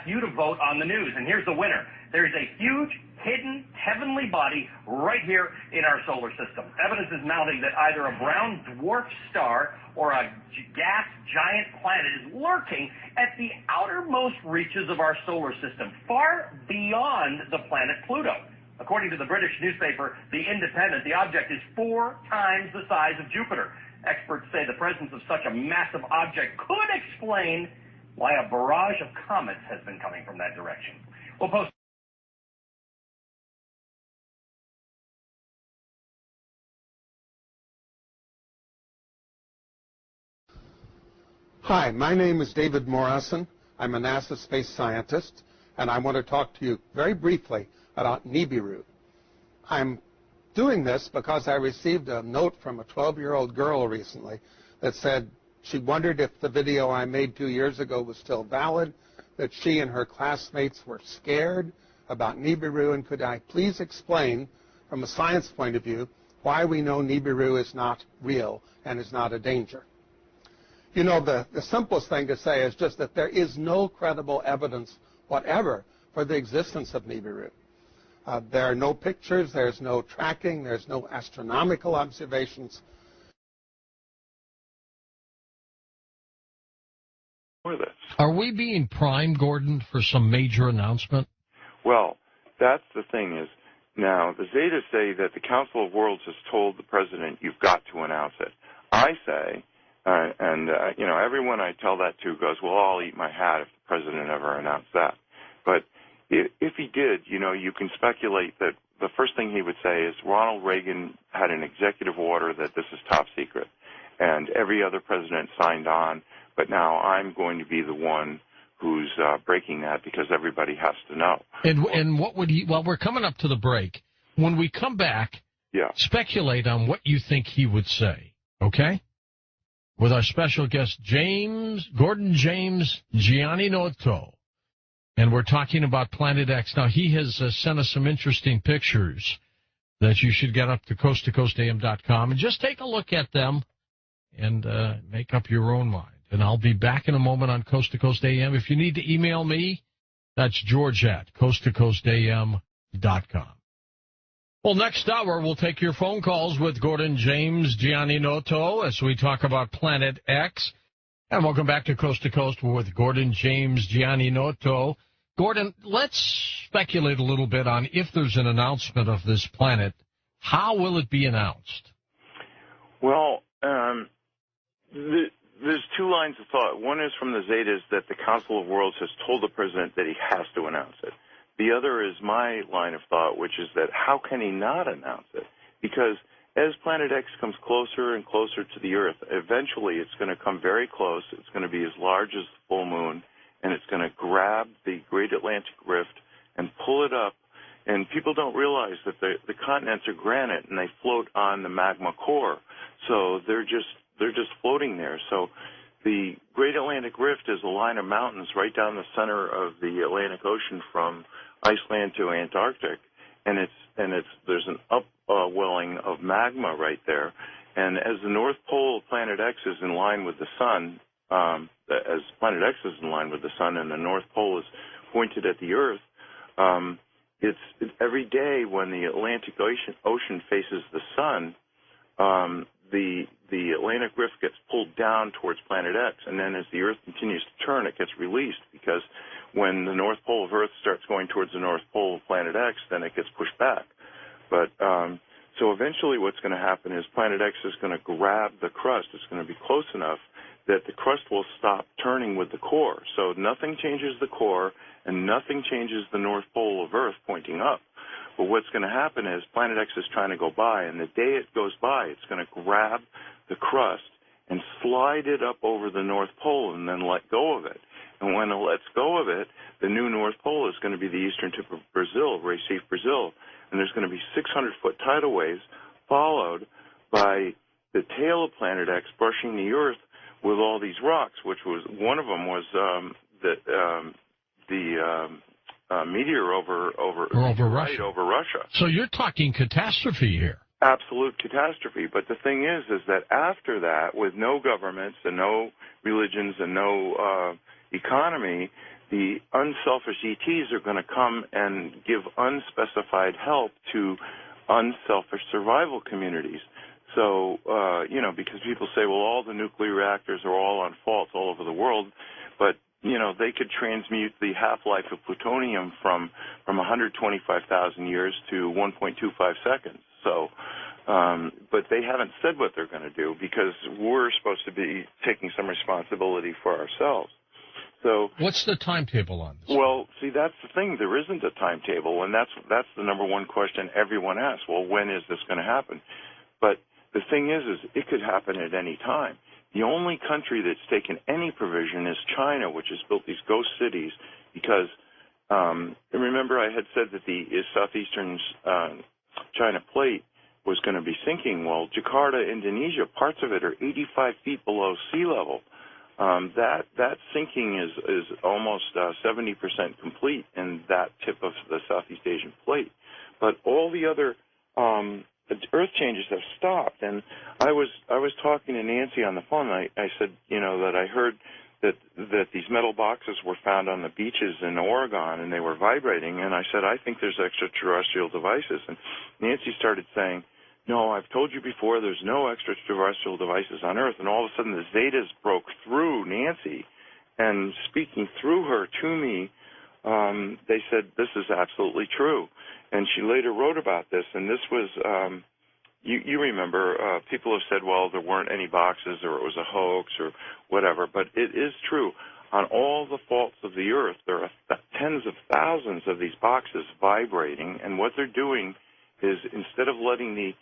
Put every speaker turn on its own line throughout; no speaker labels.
ask you to vote on the news. And here's the winner. There's a huge, hidden, heavenly body right here in our solar system. Evidence is mounting that either a brown dwarf star or a gas giant planet is lurking at the outermost reaches of our solar system, far beyond the planet Pluto. According to the British newspaper The Independent, the object is 4 times the size of Jupiter. Experts say the presence of such a massive object could explain why a barrage of comets has been coming from that direction. We'll post.
Hi, my name is David Morrison. I'm a NASA space scientist, and I want to talk to you very briefly about Nibiru. I'm doing this because I received a note from a 12-year-old girl recently that said she wondered if the video I made 2 years ago was still valid, that she and her classmates were scared about Nibiru, and could I please explain, from a science point of view, why we know Nibiru is not real and is not a danger. You know, the simplest thing to say is just that there is no credible evidence whatever for the existence of Nibiru. There are no pictures, there's no tracking, there's no astronomical observations.
Are we being primed, Gordon, for some major announcement?
Well, that's the thing is, now, the Zetas say that the Council of Worlds has told the president, you've got to announce it. I say, you know, everyone I tell that to goes, well, I'll eat my hat if the president ever announced that. But if he did, you know, you can speculate that the first thing he would say is Ronald Reagan had an executive order that this is top secret, and every other president signed on, but now I'm going to be the one who's breaking that because everybody has to know.
And what would he, well, we're coming up to the break. When we come back, speculate on what you think he would say, okay? With our special guest, Gordon James Giannotto. And we're talking about Planet X. Now, he has sent us some interesting pictures that you should get up to coasttocoastam.com and just take a look at them and make up your own mind. And I'll be back in a moment on Coast to Coast AM. If you need to email me, that's George at coasttocoastam.com. Well, next hour, we'll take your phone calls with Gordon James Giannotto as we talk about Planet X. And welcome back to Coast with Gordon James Giannotto. Gordon, let's speculate a little bit on if there's an announcement of this planet. How will it be announced?
Well, there's 2 lines of thought. One is from the Zetas that the Council of Worlds has told the president that he has to announce it. The other is my line of thought, which is that how can he not announce it? Because as Planet X comes closer and closer to the Earth, eventually it's going to come very close. It's going to be as large as the full moon, and it's going to grab the Great Atlantic Rift and pull it up. And people don't realize that the continents are granite, and they float on the magma core. So they're just floating there. So the Great Atlantic Rift is a line of mountains right down the center of the Atlantic Ocean from Iceland to Antarctic, and there's an upwelling of magma right there. And as the North Pole of Planet X is in line with the sun, as Planet X is in line with the sun, and the North Pole is pointed at the Earth, it's every day when the Atlantic Ocean faces the sun, the Atlantic Rift gets pulled down towards Planet X, and then as the Earth continues to turn, it gets released, because when the North Pole of Earth starts going towards the North Pole of Planet X, then it gets pushed back. But so eventually what's going to happen is Planet X is going to grab the crust. It's going to be close enough that the crust will stop turning with the core. So nothing changes the core, and nothing changes the North Pole of Earth pointing up. But what's going to happen is Planet X is trying to go by, and the day it goes by, it's going to grab the crust and slide it up over the North Pole and then let go of it. And when it lets go of it, the new North Pole is going to be the eastern tip of Brazil, Recife, Brazil. And there's going to be 600-foot tidal waves followed by the tail of Planet X brushing the Earth with all these rocks, which was one of them was the meteor over Russia.
So you're talking catastrophe here.
Absolute catastrophe. But the thing is that after that, with no governments and no religions and no economy, the unselfish ETs are going to come and give unspecified help to unselfish survival communities. So, because people say, well, all the nuclear reactors are all on faults all over the world, but, they could transmute the half-life of plutonium from 125,000 years to 1.25 seconds. So, but they haven't said what they're going to do because we're supposed to be taking some responsibility for ourselves. So,
what's the timetable on this?
Well, see, that's the thing. There isn't a timetable, and that's the number one question everyone asks. Well, when is this going to happen? But the thing is it could happen at any time. The only country that's taken any provision is China, which has built these ghost cities because, remember I had said that the southeastern China plate was going to be sinking. Well, Jakarta, Indonesia, parts of it are 85 feet below sea level. That sinking is almost 70% complete in that tip of the Southeast Asian plate. But all the other earth changes have stopped. And I was talking to Nancy on the phone. And I said, that I heard that these metal boxes were found on the beaches in Oregon and they were vibrating. And I said, I think there's extraterrestrial devices. And Nancy started saying, no, I've told you before, there's no extraterrestrial devices on Earth. And all of a sudden the Zetas broke through Nancy, and speaking through her to me, they said, this is absolutely true. And she later wrote about this, and this was, you remember, people have said, well, there weren't any boxes or it was a hoax or whatever, but it is true. On all the faults of the Earth, there are tens of thousands of these boxes vibrating, and what they're doing is instead of letting the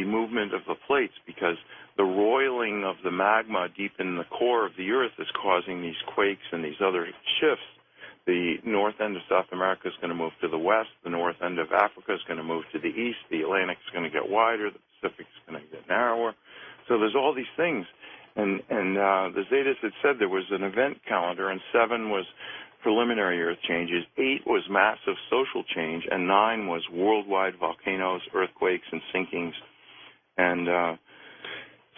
movement of the plates, because the roiling of the magma deep in the core of the Earth is causing these quakes and these other shifts. The north end of South America is going to move to the west. The north end of Africa is going to move to the east. The Atlantic is going to get wider. The Pacific is going to get narrower. So there's all these things. And the Zetas had said there was an event calendar, and 7 was preliminary Earth changes, 8 was massive social change, and 9 was worldwide volcanoes, earthquakes, and sinkings. And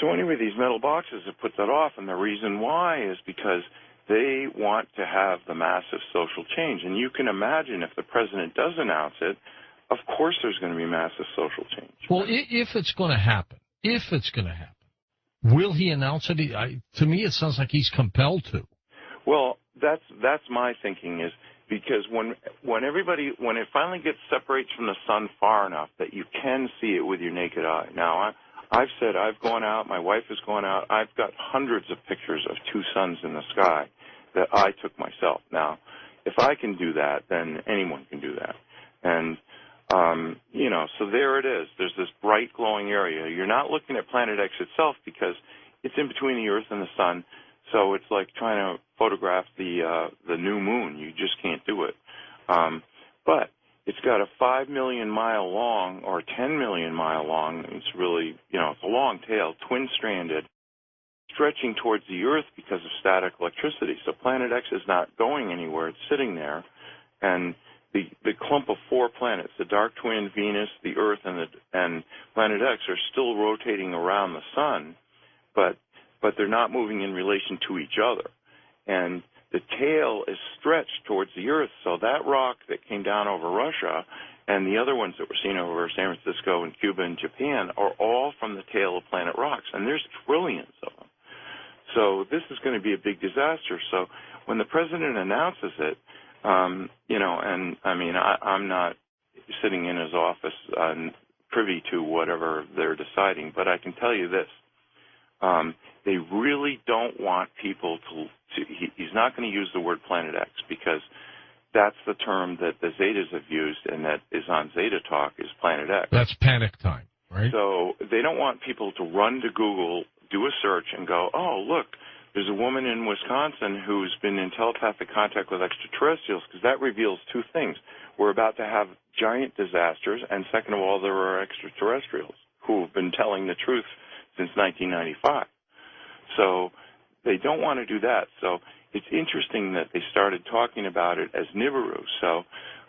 so anyway, these metal boxes have put that off, and the reason why is because they want to have the massive social change. And you can imagine if the president does announce it, of course there's going to be massive social change.
Well, if it's going to happen, will he announce it? To me, it sounds like he's compelled to.
Well, that's my thinking, is because when it finally gets separates from the sun far enough that you can see it with your naked eye. Now, I've said I've gone out, my wife has gone out, I've got hundreds of pictures of 2 suns in the sky that I took myself. Now, if I can do that, then anyone can do that. And, so there it is. There's this bright glowing area. You're not looking at Planet X itself because it's in between the Earth and the sun. So it's like trying to photograph the new moon. You just can't do it. But it's got a 5 million mile long or 10 million mile long. It's really, it's a long tail, twin-stranded, stretching towards the Earth because of static electricity. So Planet X is not going anywhere. It's sitting there. And the clump of 4 planets, the dark twin, Venus, the Earth, and Planet X, are still rotating around the sun, but they're not moving in relation to each other. And the tail is stretched towards the Earth, so that rock that came down over Russia and the other ones that were seen over San Francisco and Cuba and Japan are all from the tail of planet rocks, and there's trillions of them. So this is going to be a big disaster. So when the president announces it, and I mean, I'm not sitting in his office privy to whatever they're deciding, but I can tell you this. They really don't want people to he's not going to use the word Planet X because that's the term that the Zetas have used and that is on Zeta Talk is Planet X.
That's panic time, right?
So they don't want people to run to Google, do a search, and go, oh, look, there's a woman in Wisconsin who's been in telepathic contact with extraterrestrials, because that reveals 2 things. We're about to have giant disasters, and second of all, there are extraterrestrials who have been telling the truth since 1995. So they don't want to do that. So it's interesting that they started talking about it as Nibiru. So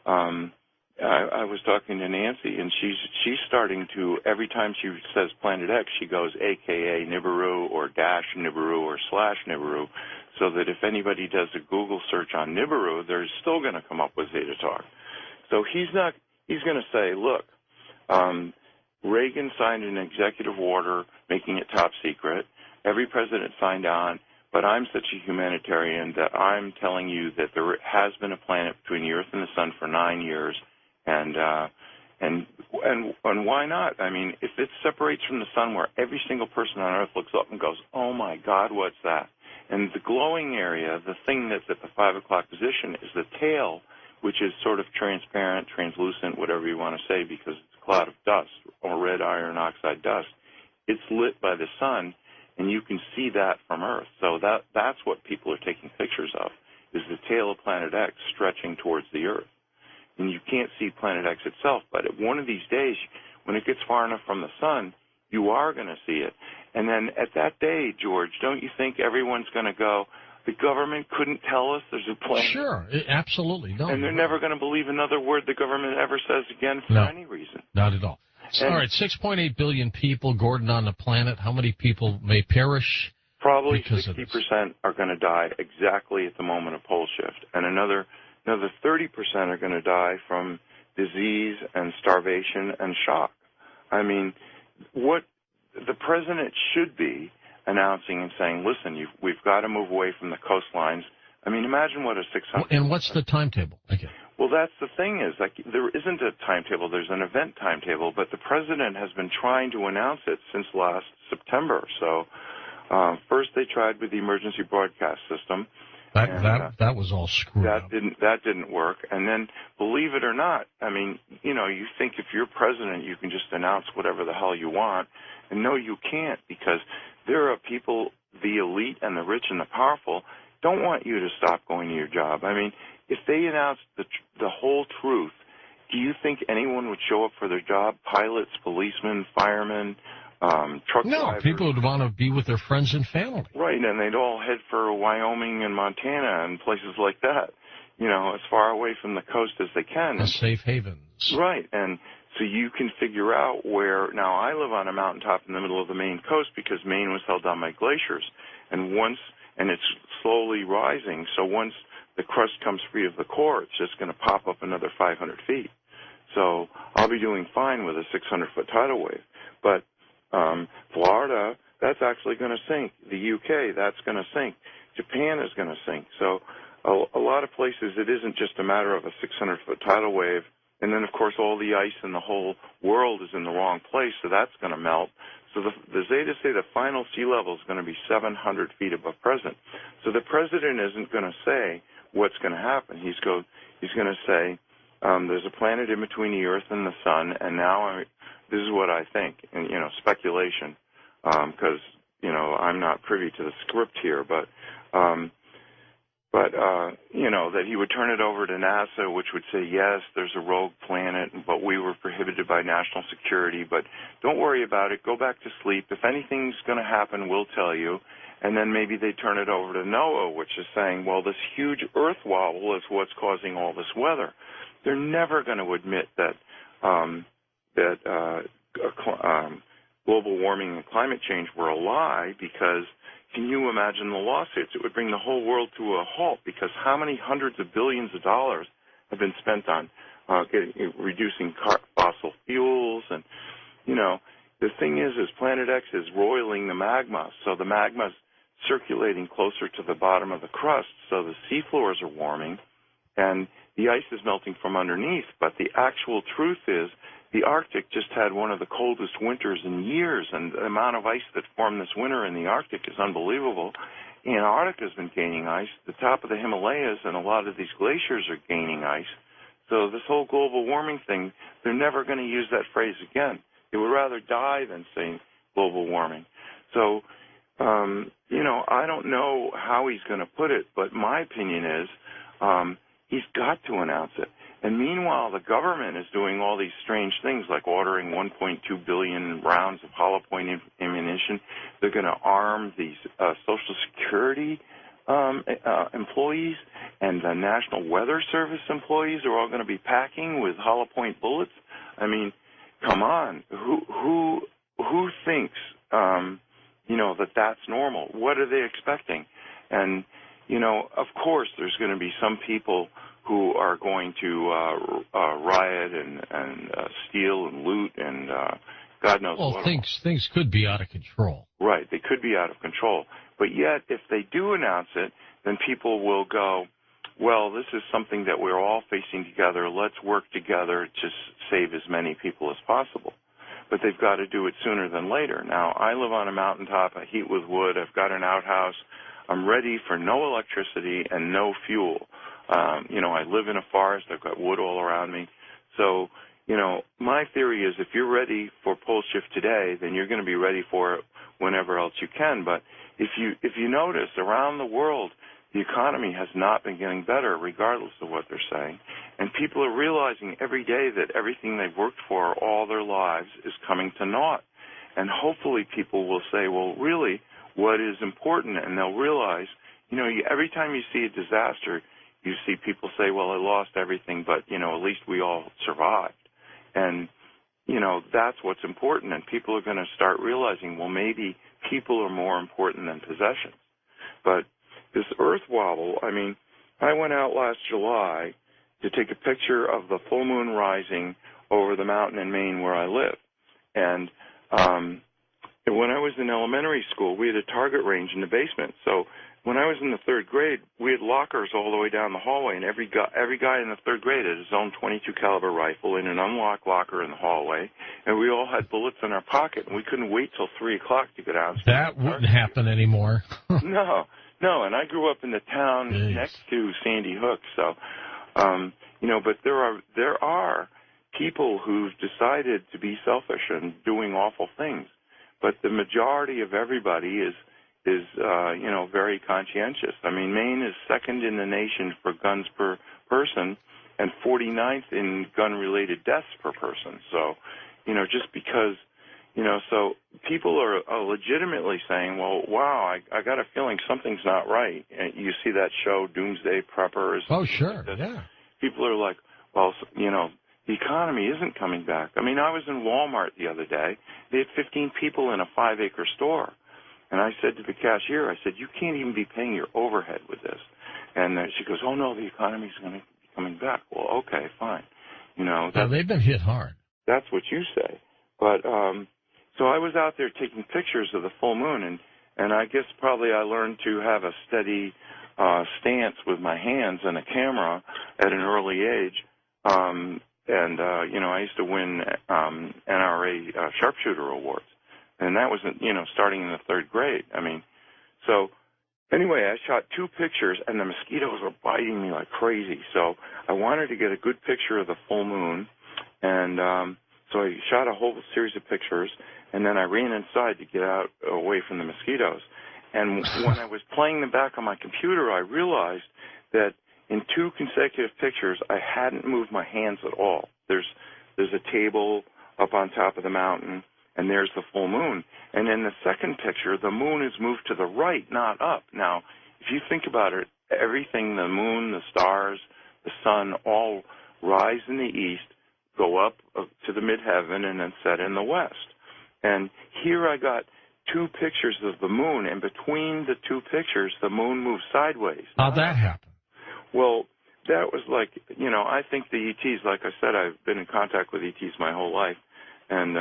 I was talking to Nancy, and she's starting to, every time she says Planet X, she goes AKA Nibiru or dash Nibiru or slash Nibiru. so that if anybody does a Google search on Nibiru, they're still going to come up with Zeta talk. So he's going to say, look, Reagan signed an executive order making it top secret. Every president signed on, but I'm such a humanitarian that I'm telling you that there has been a planet between the Earth and the Sun for 9 years, and why not? I mean, if it separates from the Sun where every single person on Earth looks up and goes, oh my God, what's that? And the glowing area, the thing that's at the 5 o'clock position, is the tail, which is sort of transparent, translucent, whatever you want to say, because it's a cloud of dust or red iron oxide dust. It's lit by the sun, and you can see that from Earth. So that's what people are taking pictures of, is the tail of Planet X stretching towards the Earth. And you can't see Planet X itself, but one of these days, when it gets far enough from the sun, you are going to see it. And then at that day, George, don't you think everyone's going to go, the government couldn't tell us there's a planet?
Sure, absolutely. No,
and they're never going to believe another word the government ever says again for any reason.
Not at all. All right, 6.8 billion people, Gordon, on the planet. How many people may perish?
Probably 60% are going to die exactly at the moment of pole shift, and another 30% are going to die from disease and starvation and shock. I mean, what the president should be announcing and saying, listen, we've got to move away from the coastlines. I mean, imagine what a 600...
And what's the timetable? Okay.
Well, that's the thing is, like, there isn't a timetable. There's an event timetable, but the president has been trying to announce it since last September. So first they tried with the emergency broadcast system.
That was all screwed up.
That didn't work. And then, believe it or not, I mean, you know, you think if you're president, you can just announce whatever the hell you want. And no, you can't, because there are people, the elite and the rich and the powerful, don't want you to stop going to your job. I mean, if they announced the whole truth, do you think anyone would show up for their job? Pilots, policemen, firemen, truck drivers?
No, people would want to be with their friends and family.
Right, and they'd all head for Wyoming and Montana and places like that, you know, as far away from the coast as they can.
The safe havens.
Right, and so you can figure out where, now I live on a mountaintop in the middle of the Maine coast because Maine was held down by glaciers, and it's slowly rising, so once the crust comes free of the core, it's just going to pop up another 500 feet. So I'll be doing fine with a 600-foot tidal wave. But Florida, that's actually going to sink. The UK, that's going to sink. Japan is going to sink. So a lot of places, it isn't just a matter of a 600-foot tidal wave. And then, of course, all the ice in the whole world is in the wrong place, so that's going to melt. So the Zetas say the final sea level is going to be 700 feet above present. So the president isn't going to say what's going to happen. He's going to say there's a planet in between the Earth and the Sun, and now this is what I think, and, you know, speculation, because, you know, I'm not privy to the script here, but you know, that he would turn it over to NASA, which would say, yes, there's a rogue planet, but we were prohibited by national security, but don't worry about it. Go back to sleep. If anything's going to happen, we'll tell you. And then maybe they turn it over to NOAA, which is saying, well, this huge Earth wobble is what's causing all this weather. They're never going to admit that global warming and climate change were a lie, because can you imagine the lawsuits? It would bring the whole world to a halt, because how many hundreds of billions of dollars have been spent on reducing fossil fuels? And, you know, the thing is Planet X is roiling the magma, so the magma's circulating closer to the bottom of the crust, so the seafloors are warming, and the ice is melting from underneath. But the actual truth is the Arctic just had one of the coldest winters in years, and the amount of ice that formed this winter in the Arctic is unbelievable. Antarctica's been gaining ice. The top of the Himalayas and a lot of these glaciers are gaining ice. So this whole global warming thing, they're never going to use that phrase again. They would rather die than say global warming. So, you know, I don't know how he's going to put it, but my opinion is he's got to announce it. And meanwhile, the government is doing all these strange things, like ordering 1.2 billion rounds of hollow point ammunition. They're going to arm these Social Security employees, and the National Weather Service employees are all going to be packing with hollow point bullets. I mean, come on, who thinks you know, that's normal? What are they expecting? And of course there's going to be some people who are going to riot and steal and loot and God knows what.
Well, things could be out of control.
Right, they could be out of control. But yet, if they do announce it, then people will go, well, this is something that we're all facing together. Let's work together to save as many people as possible. But they've got to do it sooner than later. Now, I live on a mountaintop. I heat with wood. I've got an outhouse. I'm ready for no electricity and no fuel. I live in a forest. I've got wood all around me. So, my theory is if you're ready for pole shift today, then you're going to be ready for it whenever else you can. But if you notice, around the world, the economy has not been getting better, regardless of what they're saying. And people are realizing every day that everything they've worked for all their lives is coming to naught. And hopefully people will say, well, really, what is important? And they'll realize, every time you see a disaster, you see people say, well, I lost everything, but, at least we all survived. And, that's what's important. And people are going to start realizing, well, maybe people are more important than possessions. But this Earth wobble, I went out last July to take a picture of the full moon rising over the mountain in Maine where I live. And when I was in elementary school, we had a target range in the basement. So when I was in the third grade, we had lockers all the way down the hallway, and every guy in the third grade had his own .22 caliber rifle in an unlocked locker in the hallway, and we all had bullets in our pocket, and we couldn't wait till 3 o'clock to get downstairs.
That wouldn't happen anymore.
No, and I grew up in the town next to Sandy Hook, so, but there are people who've decided to be selfish and doing awful things, but the majority of everybody is very conscientious. Maine is second in the nation for guns per person and 49th in gun-related deaths per person. So, just because, so people are legitimately saying, well, wow, I got a feeling something's not right. And you see that show, Doomsday Preppers.
Oh, sure, yeah.
People are like, well, the economy isn't coming back. I was in Walmart the other day. They had 15 people in a 5-acre store. And I said to the cashier, I said, you can't even be paying your overhead with this. And she goes, oh, no, the economy's going to be coming back. Well, okay, fine.
They've been hit hard.
That's what you say. But so I was out there taking pictures of the full moon, and I guess probably I learned to have a steady stance with my hands and a camera at an early age. I used to win NRA sharpshooter awards. And that was, starting in the third grade. So anyway, I shot 2 pictures, and the mosquitoes were biting me like crazy. So I wanted to get a good picture of the full moon, and so I shot a whole series of pictures, and then I ran inside to get out away from the mosquitoes. And when I was playing them back on my computer, I realized that in 2 consecutive pictures, I hadn't moved my hands at all. There's a table up on top of the mountain, and there's the full moon. And in the second picture, the moon is moved to the right, not up. Now, if you think about it, everything, the moon, the stars, the sun, all rise in the east, go up to the midheaven, and then set in the west. And here I got 2 pictures of the moon, and between the 2 pictures, the moon moves sideways.
How'd that happen?
Well, that was like, I think the ETs, like I said, I've been in contact with ETs my whole life, and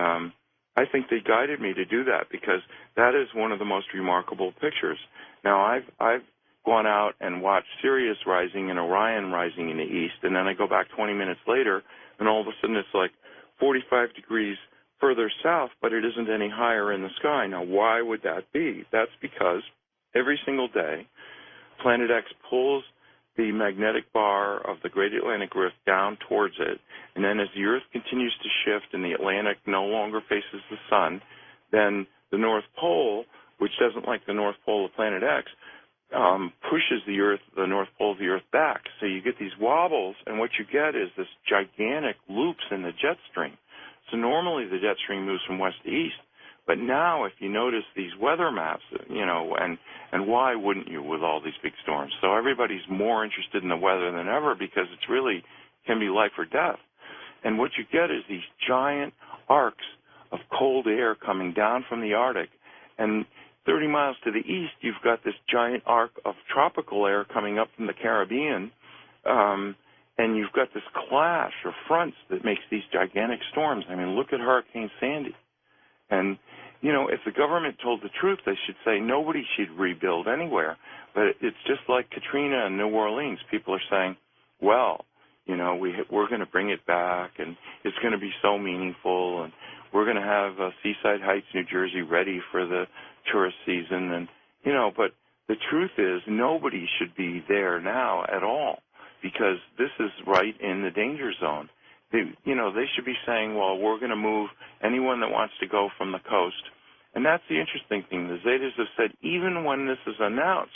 I think they guided me to do that because that is one of the most remarkable pictures. Now, I've gone out and watched Sirius rising and Orion rising in the east, and then I go back 20 minutes later, and all of a sudden it's like 45 degrees further south, but it isn't any higher in the sky. Now, why would that be? That's because every single day, Planet X pulls the magnetic bar of the Great Atlantic Rift down towards it, and then as the Earth continues to shift and the Atlantic no longer faces the sun, then the North Pole, which doesn't like the North Pole of Planet X, pushes the North Pole of the Earth back. So you get these wobbles, and what you get is this gigantic loops in the jet stream. So normally the jet stream moves from west to east, but now if you notice these weather maps, and why wouldn't you with all these big storms? So everybody's more interested in the weather than ever because it's really can be life or death. And what you get is these giant arcs of cold air coming down from the Arctic, and 30 miles to the east, you've got this giant arc of tropical air coming up from the Caribbean, and you've got this clash of fronts that makes these gigantic storms. I mean, look at Hurricane Sandy. And, you know, if the government told the truth, they should say nobody should rebuild anywhere. But it's just like Katrina in New Orleans. People are saying, well, you know, we're going to bring it back, and it's going to be so meaningful, and we're going to have Seaside Heights, New Jersey, ready for the tourist season. And, you know, but the truth is nobody should be there now at all, because this is right in the danger zone. They should be saying, well, we're going to move anyone that wants to go from the coast. And that's the interesting thing. The Zetas have said even when this is announced,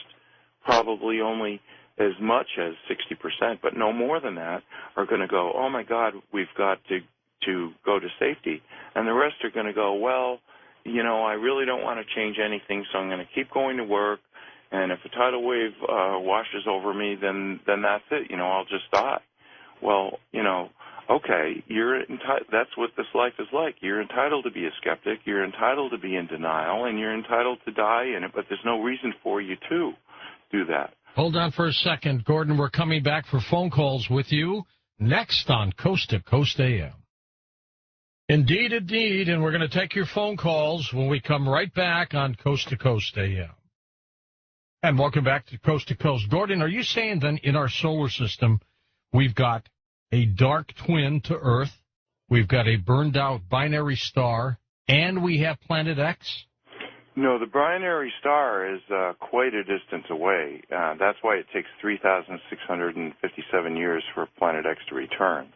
probably only as much as 60%, but no more than that, are going to go, oh, my God, we've got to go to safety. And the rest are going to go, well, you know, I really don't want to change anything, so I'm going to keep going to work. And if a tidal wave washes over me, then that's it. You know, I'll just die. Well, you know, okay, that's what this life is like. You're entitled to be a skeptic. You're entitled to be in denial, and you're entitled to die in it, but there's no reason for you to do that.
Hold on for a second, Gordon. We're coming back for phone calls with you next on Coast to Coast AM. Indeed, indeed, and we're going to take your phone calls when we come right back on Coast to Coast AM. And welcome back to Coast. Gordon, are you saying then in our solar system we've got a dark twin to Earth, we've got a burned-out binary star, and we have Planet X?
No, the binary star is quite a distance away. That's why it takes 3,657 years for Planet X to return.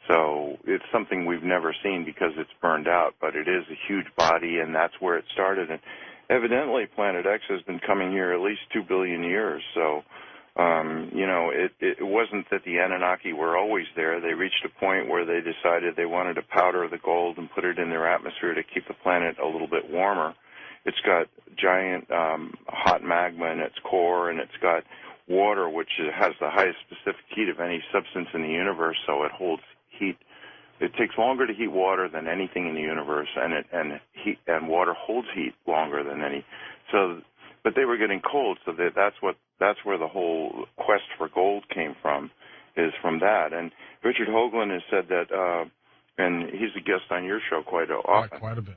So it's something we've never seen because it's burned out, but it is a huge body, and that's where it started. And evidently, Planet X has been coming here at least 2 billion years. So, you know, it wasn't that the Anunnaki were always there. They reached a point where they decided they wanted to powder the gold and put it in their atmosphere to keep the planet a little bit warmer. It's got giant hot magma in its core, and it's got water, which has the highest specific heat of any substance in the universe, so it holds heat. It takes longer to heat water than anything in the universe, and water holds heat longer than any. So, but they were getting cold, so that's where the whole quest for gold came from, is from that. And Richard Hoagland has said that, and he's a guest on your show quite often.
Quite a bit.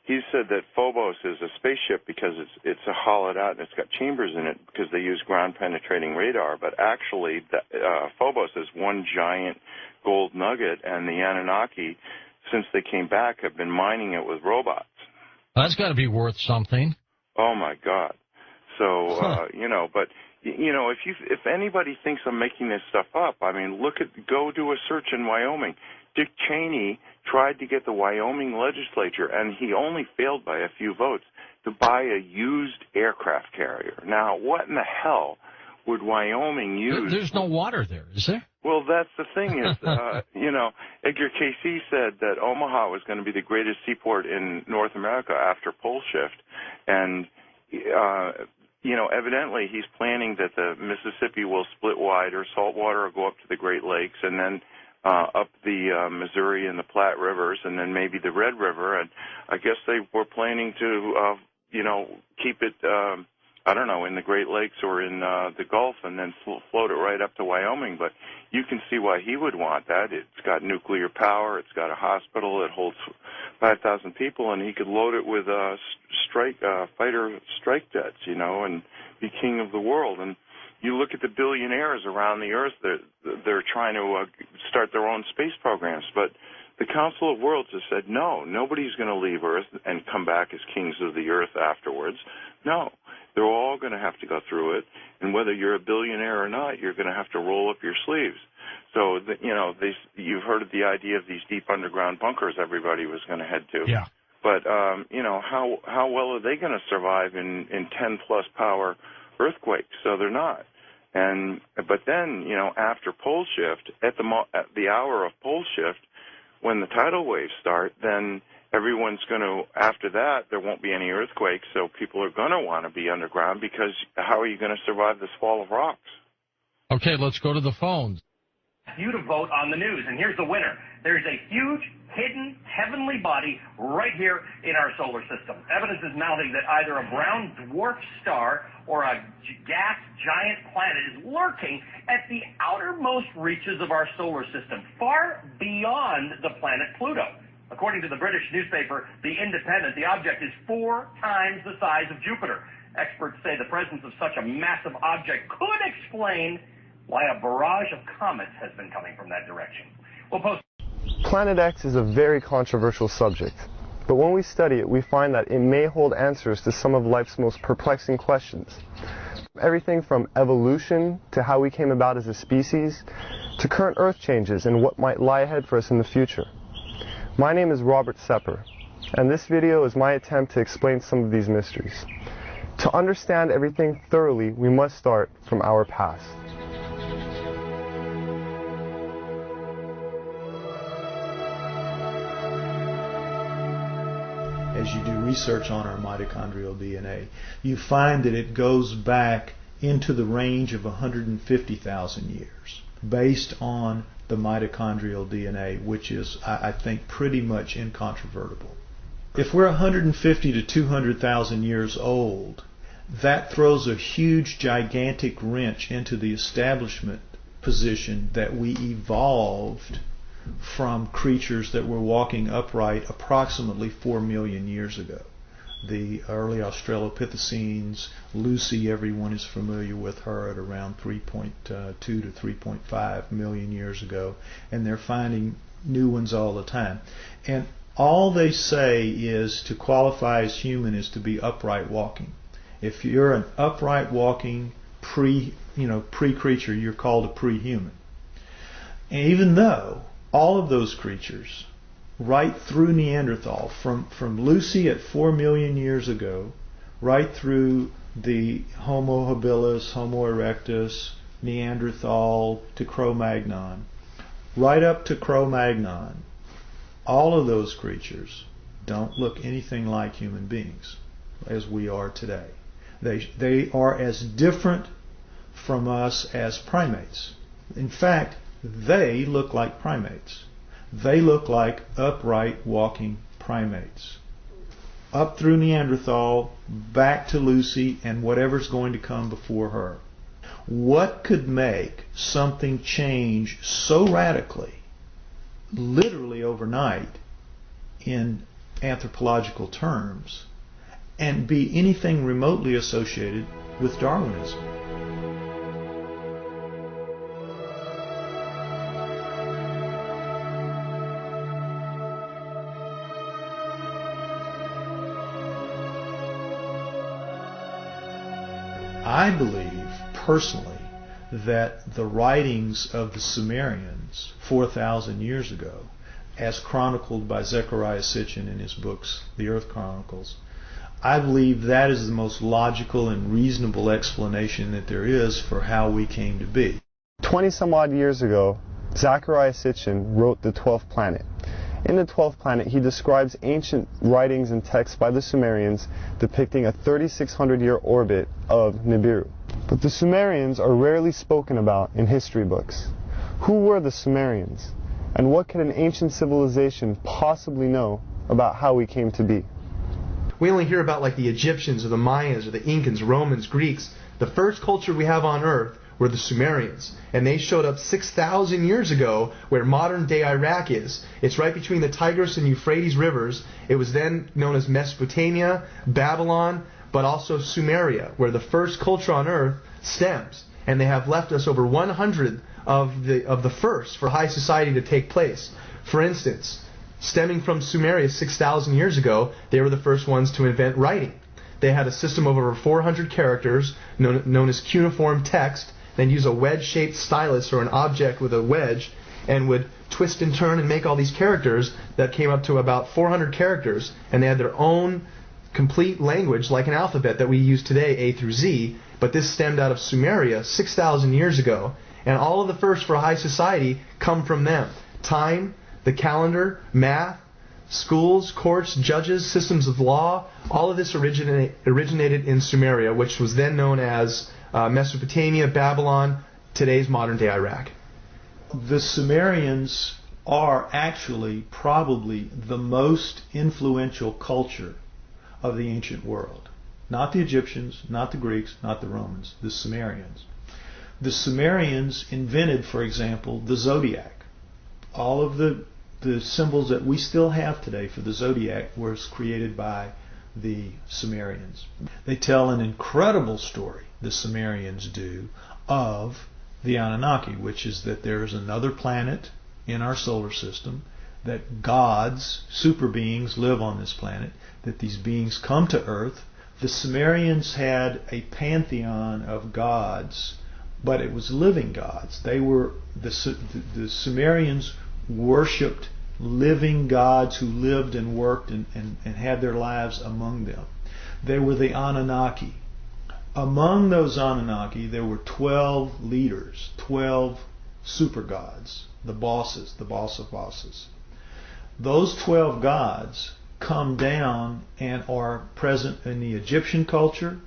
He said that Phobos is a spaceship because it's a hollowed out and it's got chambers in it because they use ground-penetrating radar. But actually, Phobos is one giant gold nugget, and the Anunnaki, since they came back, have been mining it with robots.
That's got to be worth something.
Oh, my God. So, you know, but, you know, if anybody thinks I'm making this stuff up, I mean, go do a search in Wyoming. Dick Cheney tried to get the Wyoming legislature, and he only failed by a few votes, to buy a used aircraft carrier. Now, what in the hell would Wyoming use?
There's no water there, is there?
Well, that's the thing is, you know, Edgar Cayce said that Omaha was going to be the greatest seaport in North America after pole shift. And, you know, evidently he's planning that the Mississippi will split wide, or salt water will go up to the Great Lakes, and then up the Missouri and the Platte Rivers, and then maybe the Red River. And I guess they were planning to, you know, keep it, I don't know, in the Great Lakes or in the Gulf, and then float it right up to Wyoming. But you can see why he would want that. It's got nuclear power. It's got a hospital. It holds 5,000 people, and he could load it with fighter strike jets, you know, and be king of the world. And you look at the billionaires around the earth, they're trying to start their own space programs. But the Council of Worlds has said, no, nobody's going to leave Earth and come back as kings of the earth afterwards. No, they're all going to have to go through it. And whether you're a billionaire or not, you're going to have to roll up your sleeves. So, you know, you've heard of the idea of these deep underground bunkers everybody was going to head to.
Yeah.
But, you know, how well are they going to survive in 10-plus power earthquakes? So they're not. But then, you know, after pole shift, at the hour of pole shift, when the tidal waves start, then everyone's going to, after that, there won't be any earthquakes, so people are going to want to be underground, because how are you going to survive this fall of rocks?
Okay, let's go to the phones.
You to vote on the news, and here's the winner. There's a huge, hidden, heavenly body right here in our solar system. Evidence is mounting that either a brown dwarf star or a gas giant planet is lurking at the outermost reaches of our solar system, far beyond the planet Pluto. According to the British newspaper The Independent, the object is 4 times the size of Jupiter. Experts say the presence of such a massive object could explain why a barrage of comets has been coming from that direction.
Planet X is a very controversial subject, but when we study it, we find that it may hold answers to some of life's most perplexing questions. Everything from evolution to how we came about as a species, to current Earth changes and what might lie ahead for us in the future. My name is Robert Sepper, and this video is my attempt to explain some of these mysteries. To understand everything thoroughly, we must start from our past.
As you do research on our mitochondrial DNA, you find that it goes back into the range of 150,000 years, based on the mitochondrial DNA, which is, I think, pretty much incontrovertible. If we're 150 to 200,000 years old, that throws a huge, gigantic wrench into the establishment position that we evolved from creatures that were walking upright approximately 4 million years ago. The early Australopithecines, Lucy, everyone is familiar with her at around 3.2 to 3.5 million years ago, and they're finding new ones all the time. And all they say is to qualify as human is to be upright walking. If you're an upright walking pre-creature, you're called a pre-human. And even though all of those creatures, right through Neanderthal, from Lucy at 4 million years ago, right through the Homo habilis, Homo erectus, Neanderthal to Cro-Magnon, right up to Cro-Magnon, all of those creatures don't look anything like human beings as we are today. They are as different from us as primates. In fact, they look like primates. They look like upright walking primates. Up through Neanderthal, back to Lucy, and whatever's going to come before her. What could make something change so radically, literally overnight, in anthropological terms, and be anything remotely associated with Darwinism? I believe, personally, that the writings of the Sumerians 4,000 years ago, as chronicled by Zecharia Sitchin in his books, The Earth Chronicles, I believe that is the most logical and reasonable explanation that there is for how we came to be.
20 some odd years ago, Zecharia Sitchin wrote The 12th Planet. In The 12th Planet, he describes ancient writings and texts by the Sumerians depicting a 3,600-year orbit of Nibiru. But the Sumerians are rarely spoken about in history books. Who were the Sumerians? And what could an ancient civilization possibly know about how we came to be?
We only hear about like the Egyptians or the Mayans or the Incans, Romans, Greeks. The first culture we have on Earth were the Sumerians. And they showed up 6,000 years ago where modern-day Iraq is. It's right between the Tigris and Euphrates rivers. It was then known as Mesopotamia, Babylon, but also Sumeria, where the first culture on Earth stems. And they have left us over 100 of the first for high society to take place. For instance, stemming from Sumeria 6,000 years ago, they were the first ones to invent writing. They had a system of over 400 characters known as cuneiform text. They'd use a wedge-shaped stylus or an object with a wedge and would twist and turn and make all these characters that came up to about 400 characters. And they had their own complete language like an alphabet that we use today, A through Z. But this stemmed out of Sumeria 6,000 years ago. And all of the first for high society come from them. Time, the calendar, math, schools, courts, judges, systems of law, all of this originated in Sumeria, which was then known as Mesopotamia, Babylon, today's modern-day Iraq.
the Sumerians are actually probably the most influential culture of the ancient world. Not the Egyptians, not the Greeks, not the Romans, the Sumerians. The Sumerians invented, for example, the zodiac. All of the symbols that we still have today for the zodiac was created by the Sumerians. They tell an incredible story, the Sumerians do, of the Anunnaki, which is that there is another planet in our solar system, that gods, super beings, live on this planet, that these beings come to Earth. The Sumerians had a pantheon of gods, but it was living gods. They were the Sumerians worshipped living gods who lived and worked and had their lives among them. They were the Anunnaki. Among those Anunnaki, there were 12 leaders, 12 super gods, the bosses, the boss of bosses. Those 12 gods come down and are present in the Egyptian culture,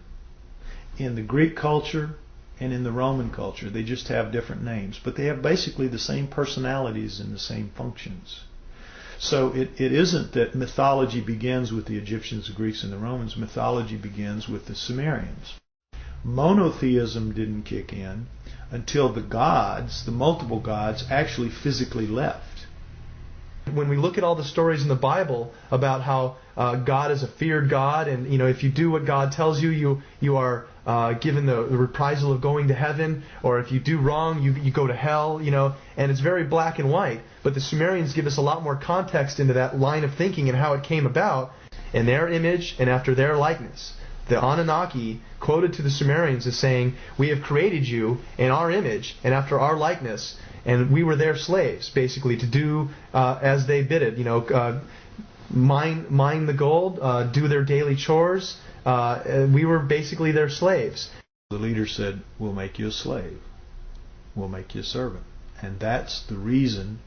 in the Greek culture, and in the Roman culture. They just have different names, but they have basically the same personalities and the same functions. So it isn't that mythology begins with the Egyptians, the Greeks, and the Romans. Mythology begins with the Sumerians. Monotheism didn't kick in until the gods, the multiple gods, actually physically left.
When we look at all the stories in the Bible about how God is a feared God, and if you do what God tells you, you are given the reprisal of going to heaven, or if you do wrong, you go to hell, and it's very black and white. But the Sumerians give us a lot more context into that line of thinking and how it came about in their image and after their likeness. The Anunnaki, quoted to the Sumerians, as saying, "We have created you in our image and after our likeness, and we were their slaves," basically, to do as they bid it. Mine the gold, do their daily chores. We were basically their slaves.
The leader said, "We'll make you a slave. We'll make you a servant." And that's the reason,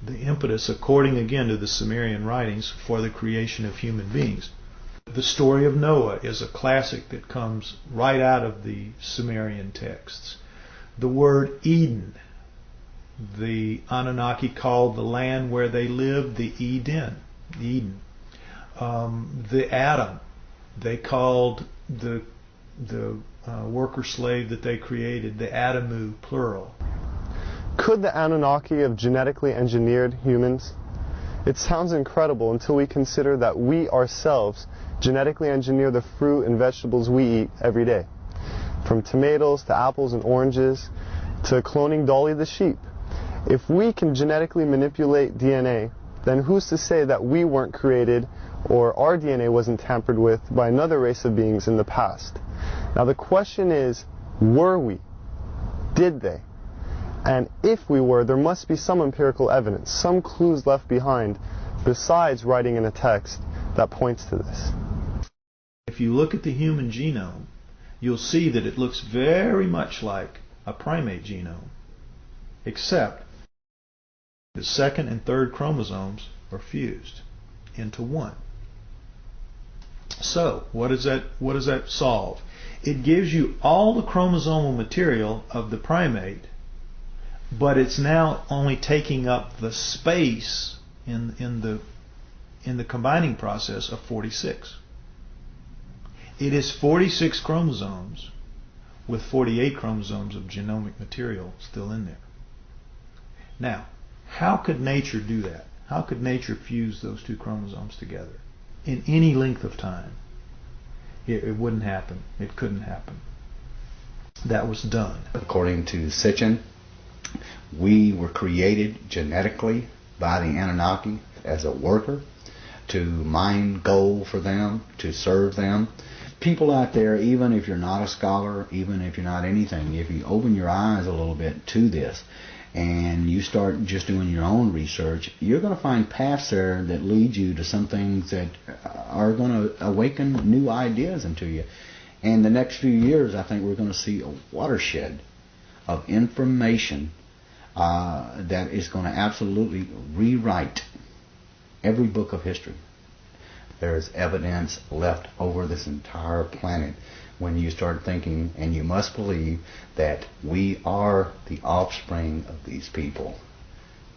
the impetus, according again to the Sumerian writings, for the creation of human beings. The story of Noah is a classic that comes right out of the Sumerian texts. The word Eden, the Anunnaki called the land where they lived the Eden. The Adam, they called the worker slave that they created the Adamu, plural.
Could the Anunnaki have genetically engineered humans? It sounds incredible until we consider that we ourselves genetically engineer the fruit and vegetables we eat every day. From tomatoes to apples and oranges to cloning Dolly the sheep. If we can genetically manipulate DNA, then who's to say that we weren't created or our DNA wasn't tampered with by another race of beings in the past? Now the question is, were we? Did they? And if we were, there must be some empirical evidence, some clues left behind, besides writing in a text that points to this.
If you look at the human genome, you'll see that it looks very much like a primate genome, except the second and third chromosomes are fused into one. So, what does that solve? It gives you all the chromosomal material of the primate, but it's now only taking up the space in the combining process of 46. It is 46 chromosomes with 48 chromosomes of genomic material still in there. Now, how could nature do that? How could nature fuse those two chromosomes together in any length of time? It wouldn't happen. It couldn't happen. That was done.
According to Sitchin, we were created genetically by the Anunnaki as a worker, to mine gold for them, to serve them. People out there, even if you're not a scholar, even if you're not anything, if you open your eyes a little bit to this and you start just doing your own research, you're going to find paths there that lead you to some things that are going to awaken new ideas into you. In the next few years, I think we're going to see a watershed of information that is going to absolutely rewrite every book of history. There's evidence left over this entire planet when you start thinking, and you must believe that we are the offspring of these people.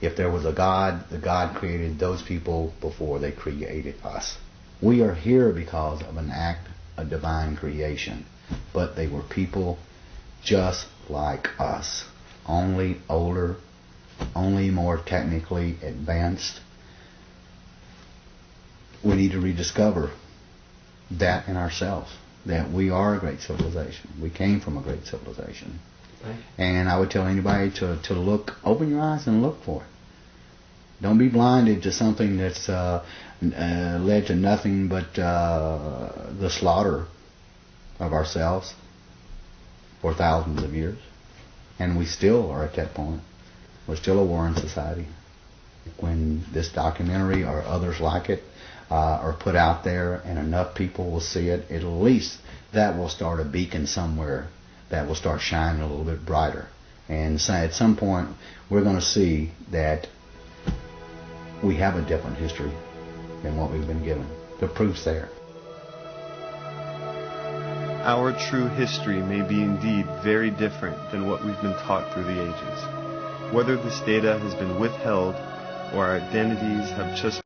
If there was a God, the God created those people before they created us. We are here because of an act of divine creation, but they were people just like us, only older, only more technically advanced. We need to rediscover that in ourselves, that we are a great civilization. We came from a great civilization. Okay. And I would tell anybody to look, open your eyes and look for it. Don't be blinded to something that's led to nothing but the slaughter of ourselves for thousands of years. And we still are at that point. We're still a warring society. When this documentary or others like it are put out there and enough people will see it, at least that will start a beacon somewhere that will start shining a little bit brighter. And so at some point we're going to see that we have a different history than what we've been given. The proof's there.
Our true history may be indeed very different than what we've been taught through the ages. Whether this data has been withheld or our identities have just